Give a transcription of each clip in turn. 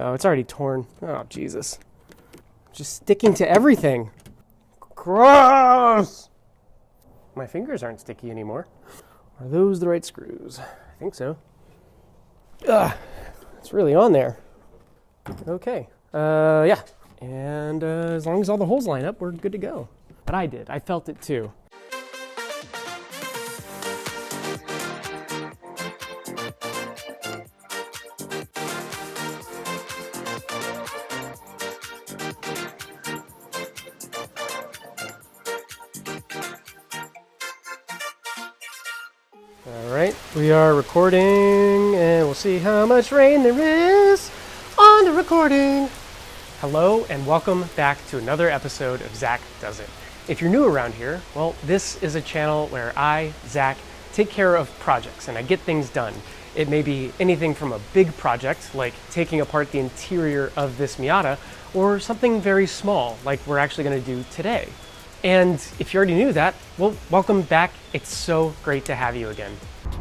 Oh, it's already torn. Oh, Jesus. Just sticking to everything. Gross! My fingers aren't sticky anymore. Are those the right screws? I think so. Ugh, it's really on there. Okay, yeah. And as long as all the holes line up, we're good to go. But I did, I felt it too. All right, we are recording, and we'll see how much rain there is on the recording. Hello, and welcome back to another episode of Zach Does It. If you're new around here, well, this is a channel where I, Zach, take care of projects and I get things done. It may be anything from a big project, like taking apart the interior of this Miata, or something very small, like we're actually gonna do today. And if you already knew that, well, welcome back. It's so great to have you again.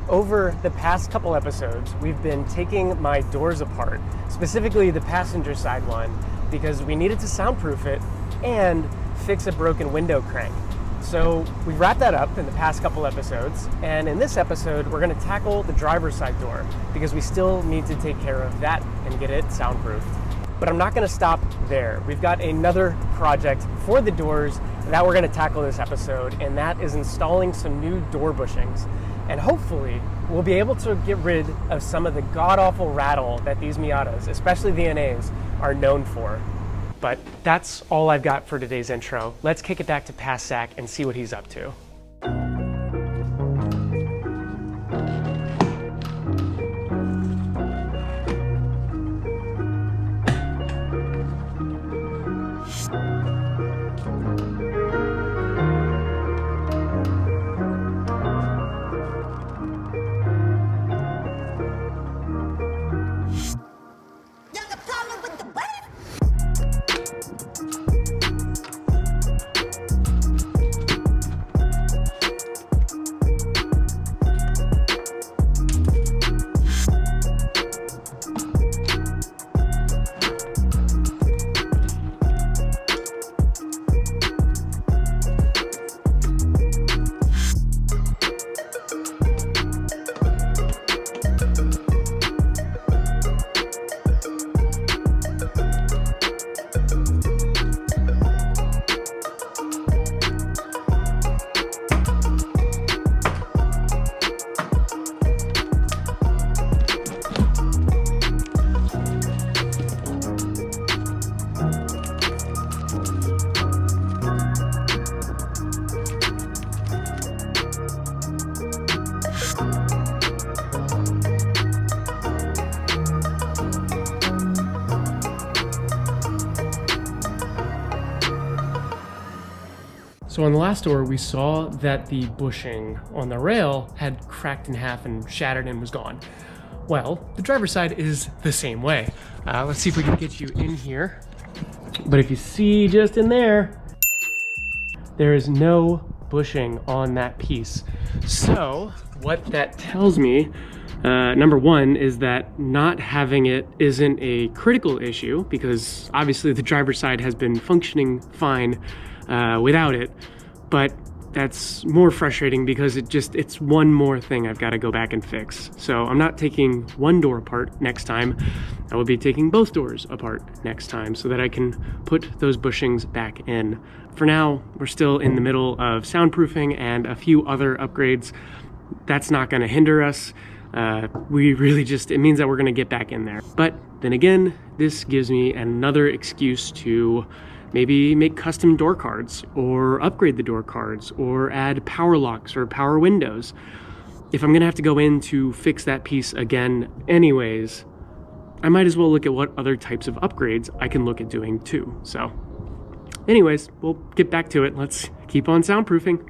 Over the past couple episodes, we've been taking my doors apart, specifically the passenger side one, because we needed to soundproof it and fix a broken window crank. So we wrapped that up in the past couple episodes, and in this episode, we're gonna tackle the driver's side door because we still need to take care of that and get it soundproofed. But I'm not gonna stop there. We've got another project for the doors that we're gonna tackle this episode, and that is installing some new door bushings. And hopefully, we'll be able to get rid of some of the god-awful rattle that these Miatas, especially the NAs, are known for. But that's all I've got for today's intro. Let's kick it back to past Zach and see what he's up to. So on the last door, we saw that the bushing on the rail had cracked in half and shattered and was gone. Well, the driver's side is the same way. Let's see if we can get you in here. But if you see just in there, there is no bushing on that piece. So what that tells me, number one, is that not having it isn't a critical issue because obviously the driver's side has been functioning fine without it, but that's more frustrating because it's one more thing I've got to go back and fix. So I'm not taking one door apart next time. I will be taking both doors apart next time so that I can put those bushings back in. For now, we're still in the middle of soundproofing and a few other upgrades. That's not going to hinder us. It means that we're going to get back in there. But then again, this gives me another excuse to maybe make custom door cards or upgrade the door cards or add power locks or power windows. If I'm gonna have to go in to fix that piece again anyways, I might as well look at what other types of upgrades I can look at doing too. So anyways, we'll get back to it. Let's keep on soundproofing.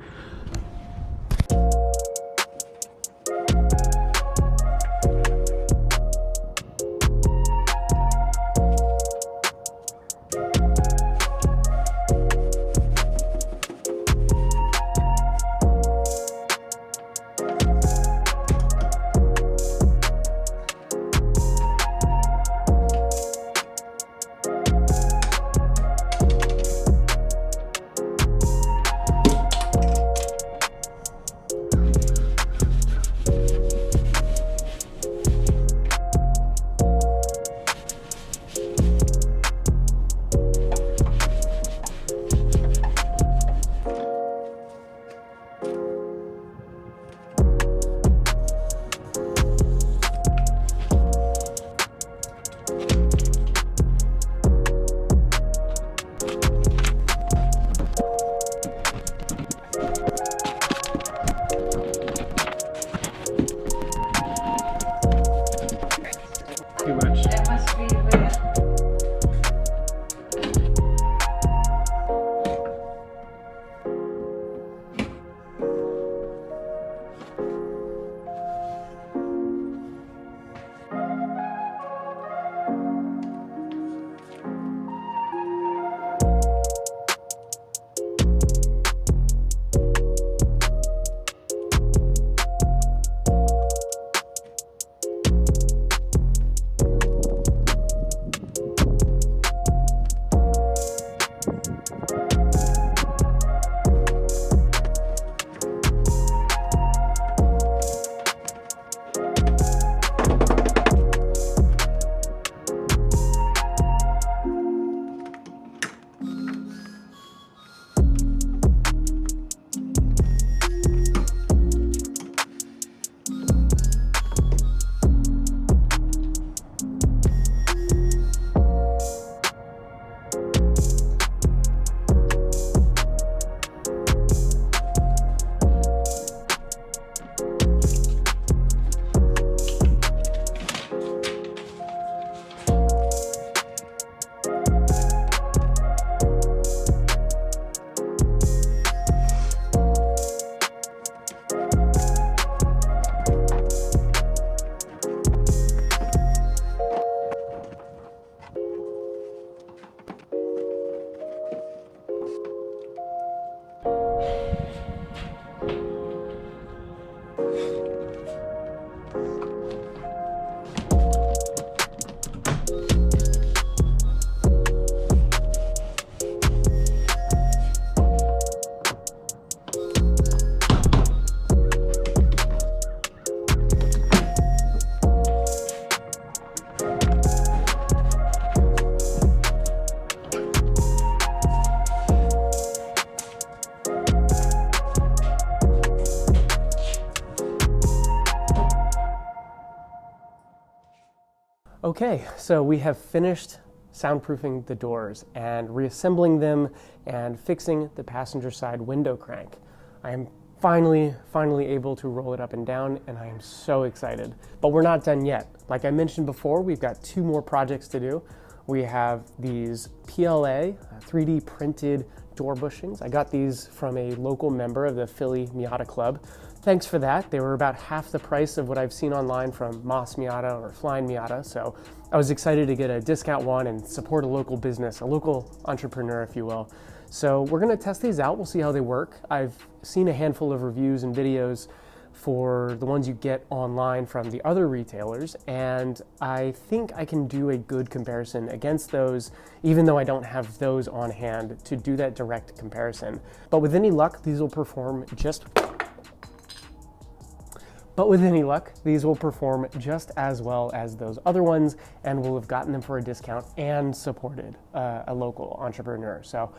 Okay, so we have finished soundproofing the doors and reassembling them and fixing the passenger side window crank. I am finally able to roll it up and down, and I am so excited. But we're not done yet. Like I mentioned before, we've got 2 more projects to do. We have these PLA 3D printed door bushings. I got these from a local member of the Philly Miata Club. Thanks for that. They were about half the price of what I've seen online from Moss Miata or Flying Miata, so I was excited to get a discount one and support a local business, a local entrepreneur, if you will. So we're gonna test these out. We'll see how they work. I've seen a handful of reviews and videos for the ones you get online from the other retailers, and I think I can do a good comparison against those, even though I don't have those on hand to do that direct comparison. But with any luck, these will perform just as well as those other ones, and we'll have gotten them for a discount and supported a local entrepreneur. So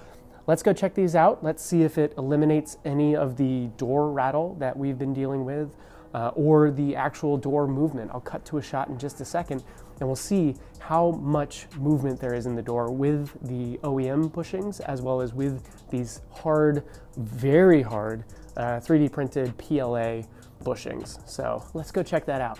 let's go check these out. Let's see if it eliminates any of the door rattle that we've been dealing with or the actual door movement. I'll cut to a shot in just a second, and we'll see how much movement there is in the door with the OEM bushings as well as with these hard, very hard 3D printed PLA bushings. So let's go check that out.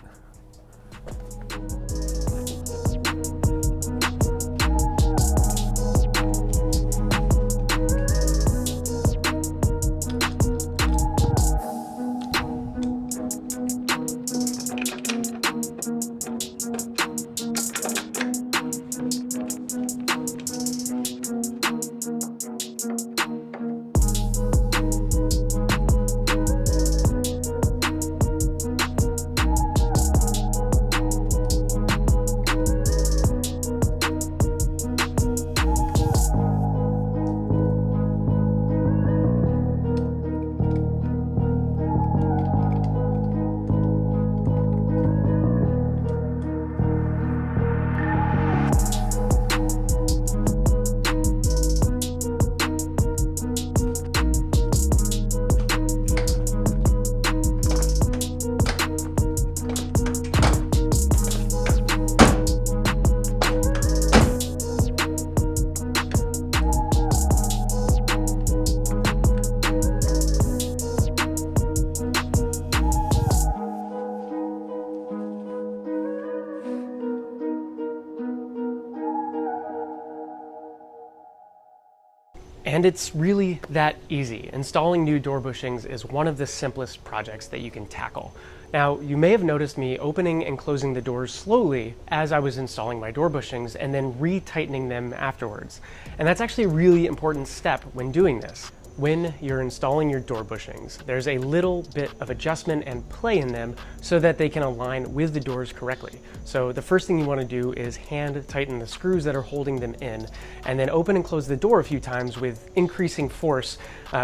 And it's really that easy. Installing new door bushings is one of the simplest projects that you can tackle. Now, you may have noticed me opening and closing the doors slowly as I was installing my door bushings and then retightening them afterwards. And that's actually a really important step when doing this. When you're installing your door bushings, there's a little bit of adjustment and play in them so that they can align with the doors correctly. So the first thing you want to do is hand tighten the screws that are holding them in, and then open and close the door a few times with increasing force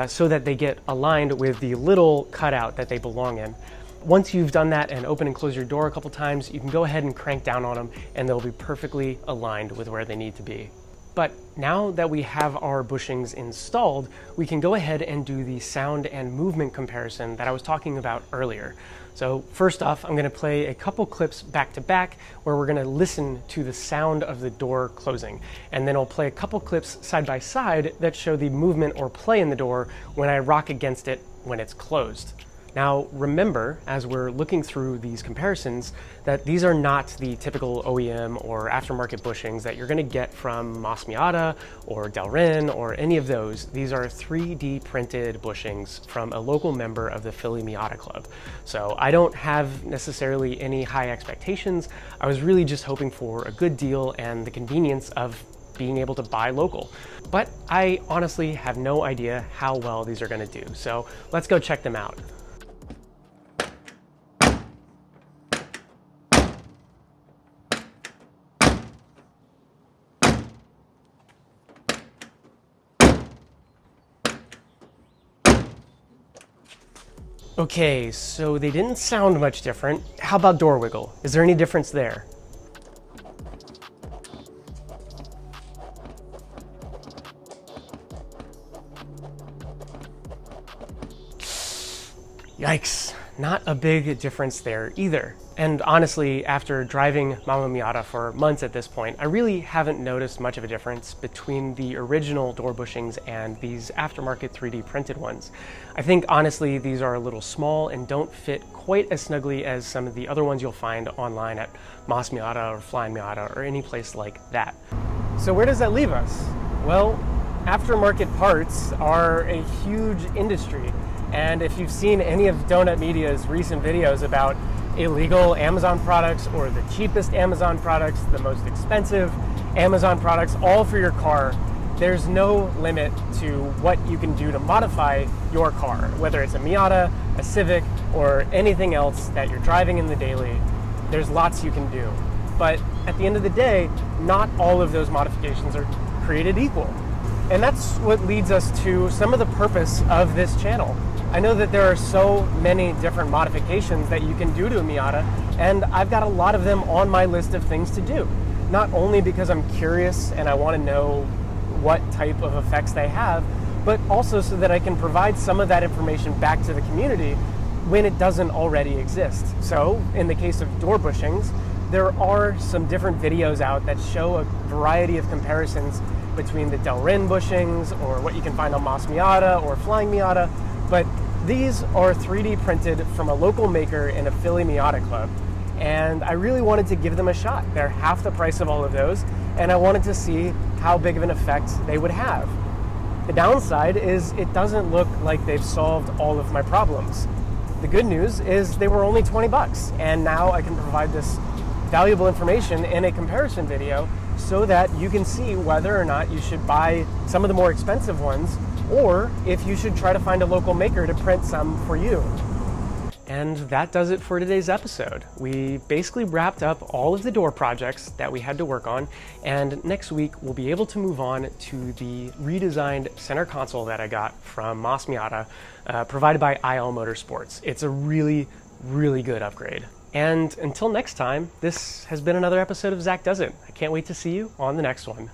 so that they get aligned with the little cutout that they belong in. Once you've done that and open and close your door a couple times, you can go ahead and crank down on them and they'll be perfectly aligned with where they need to be. But now that we have our bushings installed, we can go ahead and do the sound and movement comparison that I was talking about earlier. So first off, I'm going to play a couple clips back to back where we're going to listen to the sound of the door closing. And then I'll play a couple clips side by side that show the movement or play in the door when I rock against it when it's closed. Now remember, as we're looking through these comparisons, that these are not the typical OEM or aftermarket bushings that you're going to get from Moss Miata or Delrin or any of those. These are 3D printed bushings from a local member of the Philly Miata Club. So I don't have necessarily any high expectations. I was really just hoping for a good deal and the convenience of being able to buy local. But I honestly have no idea how well these are going to do. So let's go check them out. Okay, so they didn't sound much different. How about door wiggle? Is there any difference there? Yikes, not a big difference there either. And honestly, after driving Mama Miata for months at this point, I really haven't noticed much of a difference between the original door bushings and these aftermarket 3D printed ones. I think honestly these are a little small and don't fit quite as snugly as some of the other ones you'll find online at Moss Miata or Philly Miata or any place like that. So where does that leave us? Well, aftermarket parts are a huge industry, and if you've seen any of Donut Media's recent videos about illegal Amazon products or the cheapest Amazon products, the most expensive Amazon products, all for your car, there's no limit to what you can do to modify your car, whether it's a Miata, a Civic, or anything else that you're driving in the daily. There's lots you can do. But at the end of the day, not all of those modifications are created equal. And that's what leads us to some of the purpose of this channel. I know that there are so many different modifications that you can do to a Miata, and I've got a lot of them on my list of things to do. Not only because I'm curious and I want to know what type of effects they have, but also so that I can provide some of that information back to the community when it doesn't already exist. So, in the case of door bushings, there are some different videos out that show a variety of comparisons between the Delrin bushings or what you can find on Moss Miata or Flying Miata, but these are 3D printed from a local maker in a Philly Miata Club, and I really wanted to give them a shot. They're half the price of all of those, and I wanted to see how big of an effect they would have. The downside is it doesn't look like they've solved all of my problems. The good news is they were only 20 bucks, and now I can provide this valuable information in a comparison video so that you can see whether or not you should buy some of the more expensive ones, or if you should try to find a local maker to print some for you. And that does it for today's episode. We basically wrapped up all of the door projects that we had to work on, and next week we'll be able to move on to the redesigned center console that I got from Moss Miata, provided by IL Motorsports. It's a really, really good upgrade. And until next time, this has been another episode of Zach Does It. I can't wait to see you on the next one.